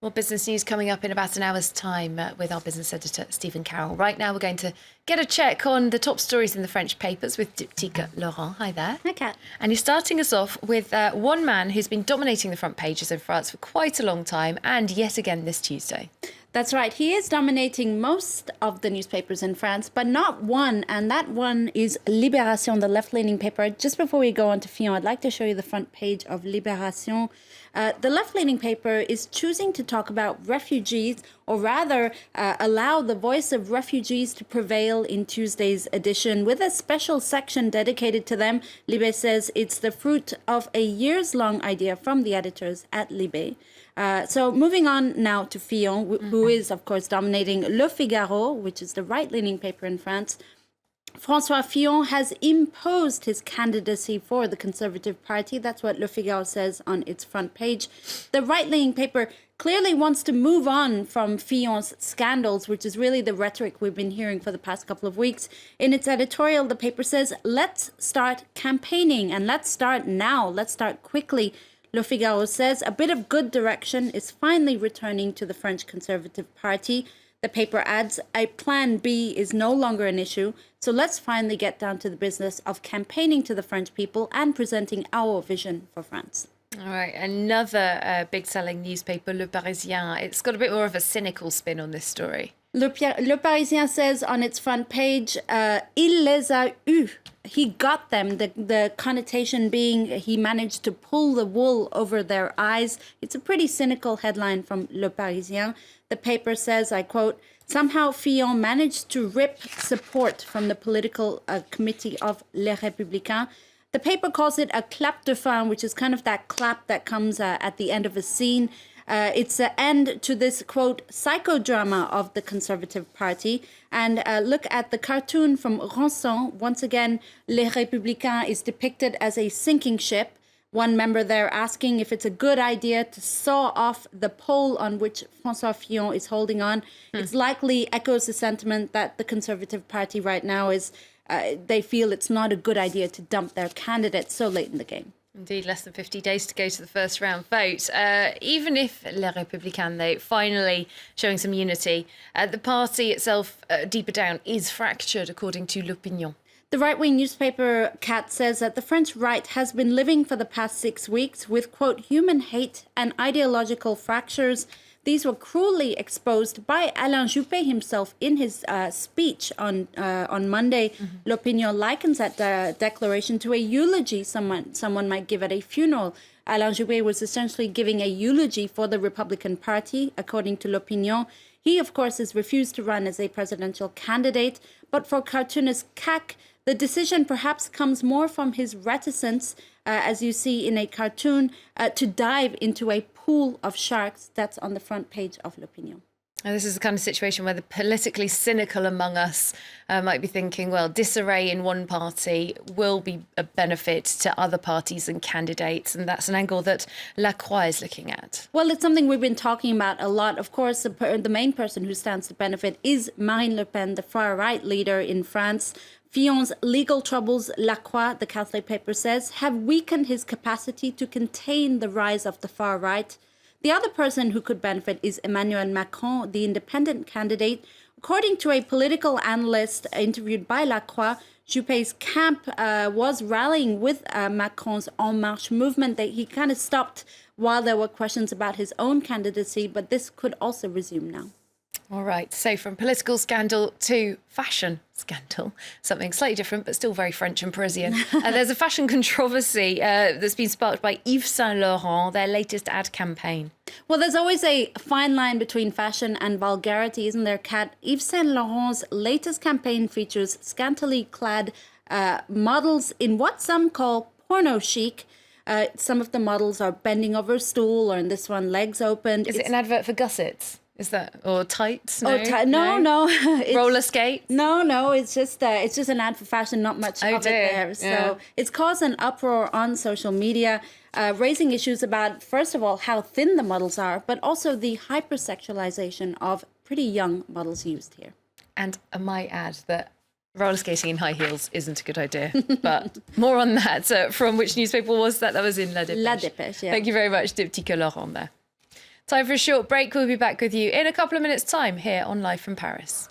More business news coming up in about an hour's time with our business editor, Stephen Carroll. Right now, we're going to get a check on the top stories in the French papers with Yves St Laurent. Hi there. Hi, Kat. And you're starting us off with one man who's been dominating the front pages in France for quite a long time, and yet again this Tuesday. That's right. He is dominating most of the newspapers in France, but not one. And that one is Libération, the left-leaning paper. Just before we go on to Fillon, I'd like to show you the front page of Libération. The left-leaning paper is choosing to talk about refugees, or rather allow the voice of refugees to prevail in Tuesday's edition with a special section dedicated to them. Libé says it's the fruit of a years-long idea from the editors at Libé. So moving on now to Fillon, who is, of course, dominating Le Figaro, which is the right-leaning paper in France. François Fillon has imposed his candidacy for the Conservative Party. That's what Le Figaro says on its front page. The right-leaning paper clearly wants to move on from Fillon's scandals, which is really the rhetoric we've been hearing for the past couple of weeks. In its editorial, the paper says, let's start campaigning, and let's start now. Let's start quickly. Le Figaro says a bit of good direction is finally returning to the French Conservative Party. The paper adds, a plan B is no longer an issue, so let's finally get down to the business of campaigning to the French people and presenting our vision for France. All right, another big-selling newspaper, Le Parisien. It's got a bit more of a cynical spin on this story. Le Parisien says on its front page, il les a eus. He got them, the connotation being he managed to pull the wool over their eyes. It's a pretty cynical headline from Le Parisien. The paper says, I quote, somehow Fillon managed to rip support from the political committee of Les Républicains. The paper calls it a clap de fin, which is kind of that clap that comes at the end of a scene. It's an end to this, quote, psychodrama of the Conservative Party. And look at the cartoon from Ranson. Once again, Les Républicains is depicted as a sinking ship. One member there asking if it's a good idea to saw off the pole on which François Fillon is holding on. It's likely echoes the sentiment that the Conservative Party right now is, they feel it's not a good idea to dump their candidate so late in the game. Indeed, less than 50 days to go to the first round vote. Even if Les Républicains, though, finally showing some unity, the party itself, deeper down, is fractured, according to L'Opinion. The right-wing newspaper, Kat, says that the French right has been living for the past 6 weeks with, quote, human hate and ideological fractures. These were cruelly exposed by Alain Juppé himself in his speech on Monday. L'Opinion likens that declaration to a eulogy someone might give at a funeral. Alain Juppé was essentially giving a eulogy for the Republican Party, according to L'Opinion. He, of course, has refused to run as a presidential candidate. But for cartoonist CAC, the decision perhaps comes more from his reticence, as you see in a cartoon, to dive into a pool of sharks. That's on the front page of L'Opinion. This is the kind of situation where the politically cynical among us might be thinking, well, disarray in one party will be a benefit to other parties and candidates. And that's an angle that Lacroix is looking at. Well, it's something we've been talking about a lot. Of course, the main person who stands to benefit is Marine Le Pen, the far-right leader in France. Fillon's legal troubles, Lacroix, the Catholic paper says, have weakened his capacity to contain the rise of the far right. The other person who could benefit is Emmanuel Macron, the independent candidate. According to a political analyst interviewed by Lacroix, Juppé's camp was rallying with Macron's En Marche movement. He kind of stopped while there were questions about his own candidacy, but this could also resume now. All right, so from political scandal to fashion scandal, something slightly different, but still very French and Parisian. There's a fashion controversy that's been sparked by Yves St Laurent, their latest ad campaign. Well, there's always a fine line between fashion and vulgarity, isn't there, Kat? Yves Saint Laurent's latest campaign features scantily clad models in what some call porno chic. Some of the models are bending over a stool, or in this one, legs open. Is it an advert for gussets? Is that, or tights? No, no. Roller skate? No. It's just an ad for fashion. Not much of it there. So it's caused an uproar on social media, raising issues about, first of all, how thin the models are, but also the hypersexualization of pretty young models used here. And I might add that roller skating in high heels isn't a good idea, but more on that. From which newspaper was that? That was in La Dépêche. La Dépêche, yeah. Thank you very much, Yves St Laurent there. Time for a short break. We'll be back with you in a couple of minutes' time here on Live from Paris.